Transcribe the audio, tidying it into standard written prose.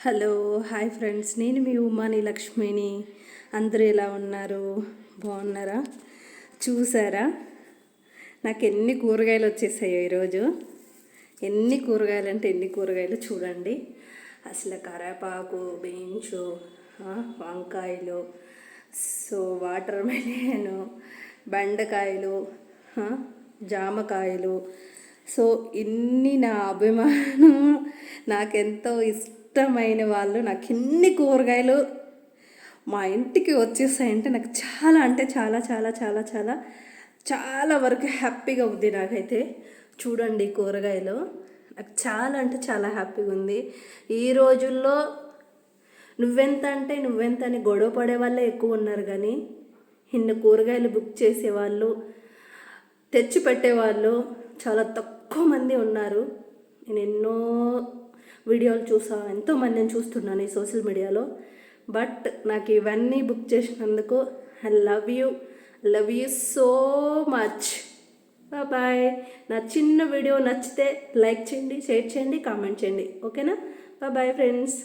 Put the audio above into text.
Hello hi friends, నేను మీ ఉమాని లక్ష్మిని. అందరూ ఎలా ఉన్నారు? బాగున్నారా? చూసారా నాకు ఎన్ని కూరగాయలు వచ్చేసాయో ఈరోజు. ఎన్ని కూరగాయలు అంటే ఎన్ని కూరగాయలు చూడండి. అసలు కరేపాకు, బీన్స్, వంకాయలు, వాటర్ మెలన్, బెండకాయలు, జామకాయలు. ఇన్ని నా అభిమానం, నాకెంతో ఇష్టమైన వాళ్ళు నాకు ఇన్ని కూరగాయలు మా ఇంటికి వచ్చేసాయంటే నాకు చాలా అంటే చాలా చాలా చాలా చాలా చాలా వరకు హ్యాపీగా ఉంది. నాకైతే చూడండి కూరగాయలు నాకు చాలా అంటే చాలా హ్యాపీగా ఉంది. ఈ రోజుల్లో నువ్వెంత అంటే నువ్వెంత అని గొడవ పడే వాళ్ళే ఎక్కువ ఉన్నారు, కానీ ఇన్ని కూరగాయలు బుక్ చేసేవాళ్ళు, తెచ్చి పెట్టేవాళ్ళు చాలా తక్కువ మంది ఉన్నారు. నేను ఎన్నో వీడియోలు చూసాను, ఎంతోమందిని చూస్తున్నాను ఈ సోషల్ మీడియాలో. బట్ నాకు ఇవన్నీ బుక్ చేసినందుకు I love you so much. Bye. నా చిన్న వీడియో నచ్చితే లైక్ చేయండి, షేర్ చేయండి, కామెంట్ చేయండి. ఓకేనా? Bye friends.